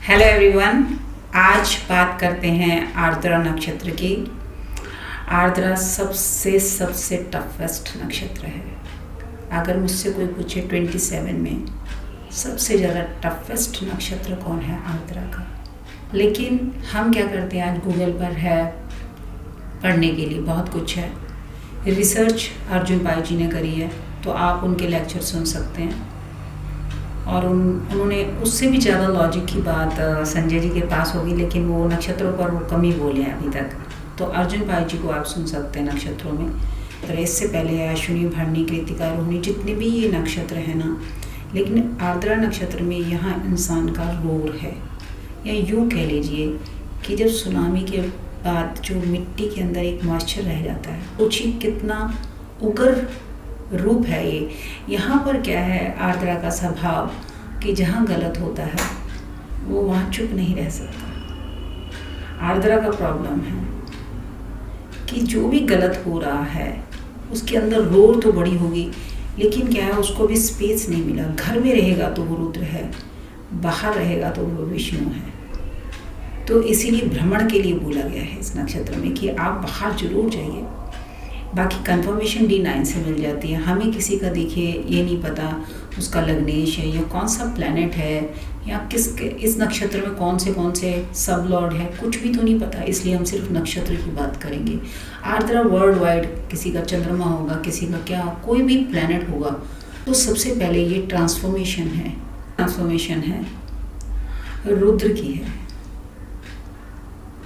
Hello everyone. आज बात करते हैं आर्द्रा नक्षत्र की। आर्द्रा सबसे टफेस्ट नक्षत्र है। अगर मुझसे कोई पूछे 27 में सबसे ज़्यादा टफेस्ट नक्षत्र कौन है, आर्द्रा का। लेकिन हम क्या करते हैं, आज गूगल पर है पढ़ने के लिए बहुत कुछ है। रिसर्च अर्जुन पाई जी ने करी है, तो आप उनके लेक्चर सुन सकते हैं। और उन्होंने उससे भी ज़्यादा लॉजिक की बात संजय जी के पास होगी, लेकिन वो नक्षत्रों पर वो कम ही बोले हैं अभी तक। तो अर्जुन पाई जी को आप सुन सकते हैं नक्षत्रों में। तो इससे पहले है अश्विनी, भरणी, कृतिका, रोहिणी, जितने भी ये नक्षत्र हैं ना। लेकिन आर्द्रा नक्षत्र में यहाँ इंसान का रोर है, या यूँ कह लीजिए कि जब सुनामी के बाद जो मिट्टी के अंदर एक मॉइस्चर रह जाता है, सोचिए कितना उग्र रूप है ये। यहाँ पर क्या है, आर्द्रा का स्वभाव कि जहाँ गलत होता है वो वहाँ चुप नहीं रह सकता। आर्द्रा का प्रॉब्लम है कि जो भी गलत हो रहा है उसके अंदर रोर तो बड़ी होगी, लेकिन क्या है, उसको भी स्पेस नहीं मिला। घर में रहेगा तो वो रुद्र है, बाहर रहेगा तो वो विष्णु है। तो इसीलिए भ्रमण के लिए बोला गया है इस नक्षत्र में कि आप बाहर जरूर जाइए। बाकी कंफर्मेशन D9 से मिल जाती है। हमें किसी का देखिए ये नहीं पता उसका लग्नेश है या कौन सा प्लैनेट है, या इस नक्षत्र में कौन से सब लॉर्ड है, कुछ भी तो नहीं पता। इसलिए हम सिर्फ नक्षत्र की बात करेंगे। आर्द्रा वर्ल्ड वाइड, किसी का चंद्रमा होगा, किसी का क्या, कोई भी प्लैनेट होगा, तो सबसे पहले ये ट्रांसफॉर्मेशन है रुद्र की है।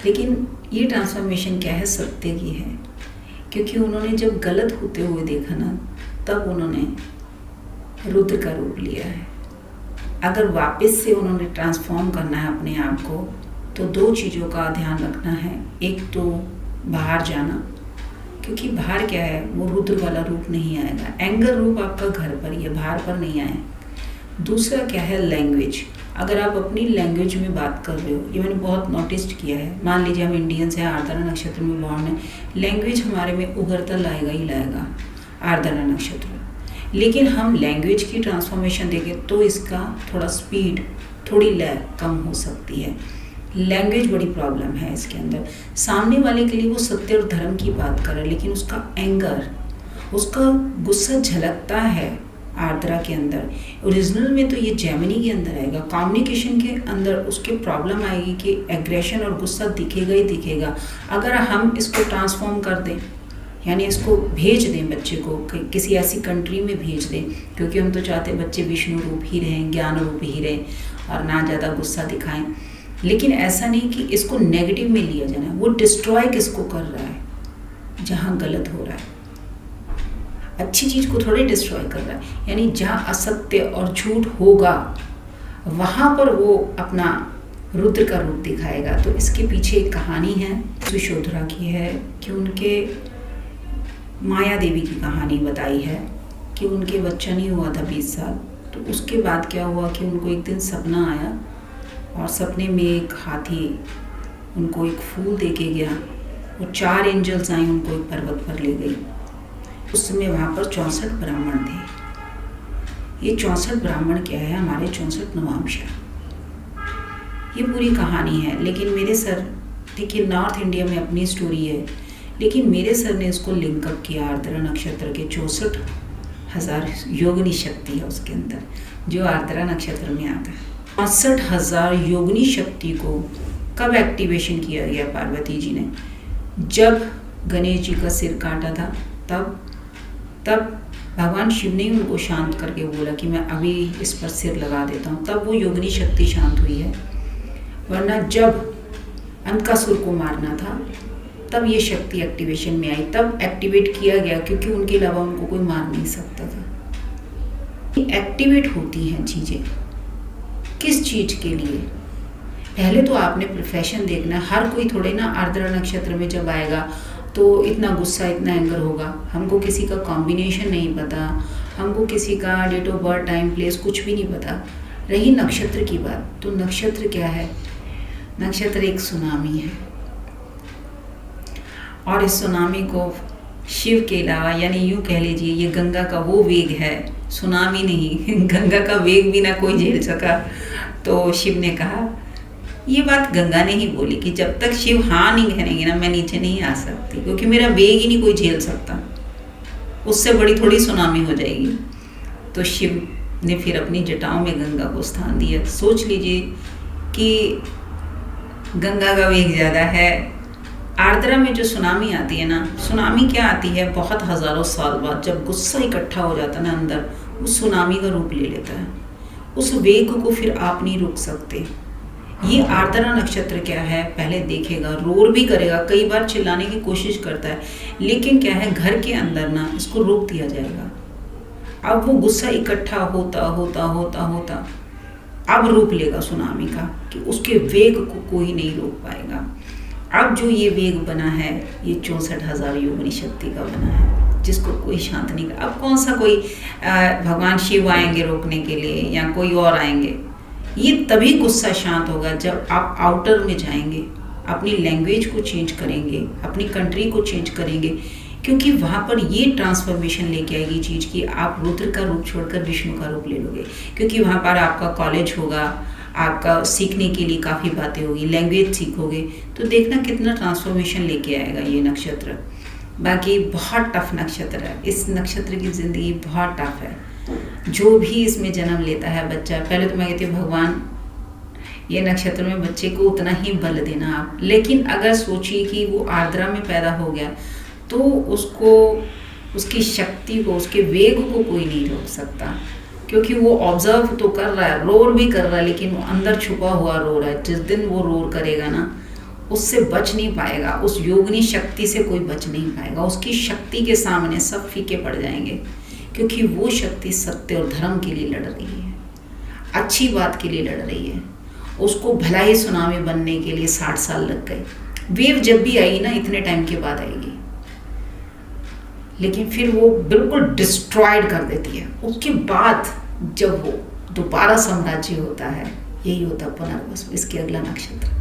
लेकिन ये ट्रांसफॉर्मेशन क्या है, सत्य की है। क्योंकि उन्होंने जब गलत होते हुए देखा ना, तब उन्होंने रुद्र का रूप लिया है। अगर वापस से उन्होंने ट्रांसफॉर्म करना है अपने आप को, तो दो चीज़ों का ध्यान रखना है। एक तो बाहर जाना, क्योंकि बाहर क्या है, वो रुद्र वाला रूप नहीं आएगा। एंगर रूप आपका घर पर ही है, बाहर पर नहीं आए। दूसरा क्या है, लैंग्वेज। अगर आप अपनी लैंग्वेज में बात कर रहे हो, ये मैंने बहुत नोटिस किया है। मान लीजिए हम इंडियंस हैं, आर्द्रा नक्षत्र में बॉर्न है, लैंग्वेज हमारे में उभरता लाएगा ही लाएगा आर्द्रा नक्षत्र। लेकिन हम लैंग्वेज की ट्रांसफॉर्मेशन देखें तो इसका थोड़ा स्पीड, थोड़ी लय कम हो सकती है। लैंग्वेज बड़ी प्रॉब्लम है इसके अंदर। सामने वाले के लिए वो सत्य और धर्म की बात कर रहा है, लेकिन उसका एंगर, उसका गुस्सा झलकता है आर्द्रा के अंदर। ओरिजिनल में तो ये जेमिनी के अंदर आएगा। कम्युनिकेशन के अंदर उसके प्रॉब्लम आएगी कि एग्रेशन और गुस्सा दिखेगा ही दिखेगा। अगर हम इसको ट्रांसफॉर्म कर दें, यानी इसको भेज दें बच्चे को किसी ऐसी कंट्री में भेज दें, क्योंकि हम तो चाहते हैं बच्चे विष्णु रूप ही रहें, ज्ञान रूप ही रहें और ना ज़्यादा गुस्सा दिखाएं। लेकिन ऐसा नहीं कि इसको नेगेटिव में लिया जाना। वो डिस्ट्रॉय किसको कर रहा है, जहाँ गलत हो रहा है। अच्छी चीज़ को थोड़ी डिस्ट्रॉय कर रहा है। यानी जहाँ असत्य और झूठ होगा वहाँ पर वो अपना रुद्र का रूप दिखाएगा। तो इसके पीछे एक कहानी है सुशोधरा की है, कि उनके माया देवी की कहानी बताई है कि उनके बच्चा नहीं हुआ था 20 साल। तो उसके बाद क्या हुआ कि उनको एक दिन सपना आया, और सपने में एक हाथी उनको एक फूल दे के गया। वो 4 एंजल्स आई, उनको एक पर्वत पर ले गई। उस समय वहाँ पर 64 ब्राह्मण थे। ये 64 ब्राह्मण क्या है, हमारे 64 नवांश। ये पूरी कहानी है। लेकिन मेरे सर, देखिए नॉर्थ इंडिया में अपनी स्टोरी है, लेकिन मेरे सर ने इसको लिंकअप किया आर्द्रा नक्षत्र के 64,000 योगिनी शक्ति है उसके अंदर, जो आर्द्रा नक्षत्र में आता है। 65,000 योगिनी शक्ति को कब एक्टिवेशन किया गया पार्वती जी ने, जब गणेश जी का सिर काटा था, तब भगवान शिव ने उनको शांत करके बोला कि मैं अभी इस पर सिर लगा देता हूँ। तब वो योगिनी शक्ति शांत हुई है। वरना जब अंकासुर को मारना था, तब ये शक्ति एक्टिवेशन में आई, तब एक्टिवेट किया गया, क्योंकि उनके अलावा उनको कोई मार नहीं सकता था। एक्टिवेट होती हैं चीज़ें किस चीज़ के लिए। पहले तो आपने प्रोफेशन देखना। हर कोई थोड़े ना आर्द्रा नक्षत्र में जब आएगा तो इतना गुस्सा, इतना एंगर होगा। हमको किसी का कॉम्बिनेशन नहीं पता, हमको किसी का date of birth, time, place कुछ भी नहीं पता। रही नक्षत्र की बात, तो नक्षत्र क्या है, नक्षत्र एक सुनामी है। और इस सुनामी को शिव के अलावा, यानी यूँ कह लीजिए ये गंगा का वो वेग है, सुनामी नहीं, गंगा का वेग भी ना कोई झेल सका। तो शिव ने कहा ये बात गंगा ने ही बोली कि जब तक शिव हाँ नहीं कहेंगे ना, मैं नीचे नहीं आ सकती, क्योंकि मेरा वेग ही नहीं कोई झेल सकता, उससे बड़ी थोड़ी सुनामी हो जाएगी। तो शिव ने फिर अपनी जटाओं में गंगा को स्थान दिया। सोच लीजिए कि गंगा का वेग ज़्यादा है। आर्द्रा में जो सुनामी आती है ना, सुनामी क्या आती है, बहुत हज़ारों साल बाद जब गुस्सा इकट्ठा हो जाता है ना अंदर, वो सुनामी का रूप ले लेता है। उस वेग को फिर आप नहीं रोक सकते। ये आर्द्रा नक्षत्र क्या है, पहले देखेगा, रोर भी करेगा, कई बार चिल्लाने की कोशिश करता है, लेकिन क्या है, घर के अंदर ना इसको रोक दिया जाएगा। अब वो गुस्सा इकट्ठा होता होता होता होता अब रूप लेगा सुनामी का, कि उसके वेग को कोई नहीं रोक पाएगा। अब जो ये वेग बना है, ये 64,000 योगिनी शक्ति का बना है, जिसको कोई शांत नहीं कर। अब कौन सा कोई भगवान शिव आएंगे रोकने के लिए या कोई और आएंगे? ये तभी गुस्सा शांत होगा जब आप आउटर में जाएंगे, अपनी लैंग्वेज को चेंज करेंगे, अपनी कंट्री को चेंज करेंगे, क्योंकि वहाँ पर ये ट्रांसफॉर्मेशन लेके आएगी चीज़ की आप रुद्र का रूप छोड़कर विष्णु का रूप ले लोगे। क्योंकि वहाँ पर आपका कॉलेज होगा, आपका सीखने के लिए काफ़ी बातें होगी, लैंग्वेज सीखोगे, तो देखना कितना ट्रांसफॉर्मेशन लेके आएगा ये नक्षत्र। बाकी बहुत टफ नक्षत्र है, इस नक्षत्र की ज़िंदगी बहुत टफ है। जो भी इसमें जन्म लेता है बच्चा, पहले तो मैं कहती हूँ भगवान ये नक्षत्र में बच्चे को उतना ही बल देना आप। लेकिन अगर सोचिए कि वो आर्द्रा में पैदा हो गया तो उसको, उसकी शक्ति को, उसके वेग को कोई नहीं रोक सकता, क्योंकि वो ऑब्जर्व तो कर रहा है, रोर भी कर रहा है, लेकिन वो अंदर छुपा हुआ रोर है। जिस दिन वो रोर करेगा ना, उससे बच नहीं पाएगा, उस योगिनी शक्ति से कोई बच नहीं पाएगा। उसकी शक्ति के सामने सब फीके पड़ जाएंगे, क्योंकि वो शक्ति सत्य और धर्म के लिए लड़ रही है, अच्छी बात के लिए लड़ रही है। उसको भलाई सुनामी बनने के लिए 60 साल लग गए। वेव जब भी आई ना, इतने टाइम के बाद आएगी, लेकिन फिर वो बिल्कुल डिस्ट्रॉयड कर देती है। उसके बाद जब वो दोबारा साम्राज्य होता है, यही होता है पुनर्वसु, इसके अगला नक्षत्र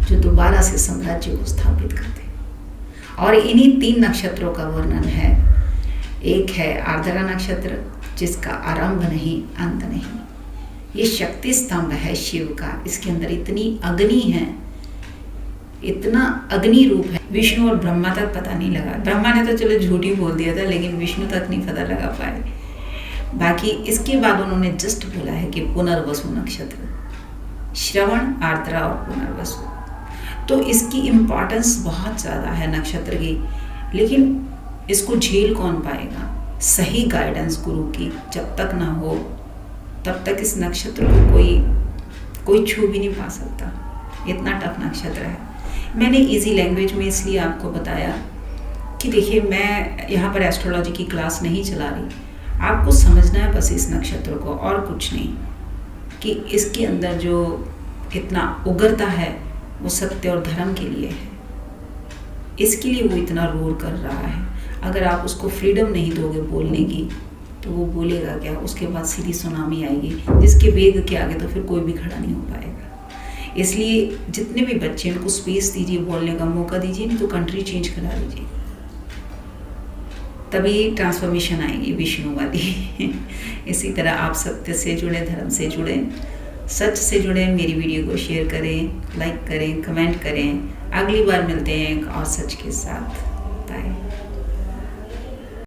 जो दोबारा से साम्राज्य को स्थापित करते हैं। और इन्हीं 3 नक्षत्रों का वर्णन है। एक है आर्द्रा नक्षत्र, जिसका आरंभ नहीं अंत नहीं। ये शक्ति स्तंभ है शिव का, इसके अंदर इतनी अग्नि है, इतना अग्नि रूप है। विष्णु और ब्रह्मा तक पता नहीं लगा। ब्रह्मा ने तो चलो झूठ ही बोल दिया था, लेकिन विष्णु तक नहीं पता लगा पाए। बाकी इसके बाद उन्होंने जस्ट बोला है कि पुनर्वसु नक्षत्र, श्रवण, आर्द्रा और पुनर्वसु। तो इसकी इम्पॉर्टेंस बहुत ज़्यादा है नक्षत्र की, लेकिन इसको झेल कौन पाएगा? सही गाइडेंस गुरु की जब तक ना हो, तब तक इस नक्षत्र को कोई छू भी नहीं पा सकता। इतना टफ नक्षत्र है। मैंने इजी लैंग्वेज में इसलिए आपको बताया कि देखिए, मैं यहाँ पर एस्ट्रोलॉजी की क्लास नहीं चला रही, आपको समझना है बस इस नक्षत्र को, और कुछ नहीं, कि इसके अंदर जो इतना उगरता है वो सत्य और धर्म के लिए है। इसके लिए वो इतना रोर कर रहा है। अगर आप उसको फ्रीडम नहीं दोगे बोलने की, तो वो बोलेगा क्या? उसके बाद सीधी सुनामी आएगी, जिसके वेग के आगे तो फिर कोई भी खड़ा नहीं हो पाएगा। इसलिए जितने भी बच्चे हैं उनको स्पेस दीजिए, बोलने का मौका दीजिए, नहीं तो कंट्री चेंज करा दीजिए, तभी ट्रांसफॉर्मेशन आएगी विष्णु वाली। इसी तरह आप सत्य से जुड़े, धर्म से जुड़े, सच से जुड़े। मेरी वीडियो को शेयर करें, लाइक करें, कमेंट करें। अगली बार मिलते हैं एक और सच के साथ। बाय।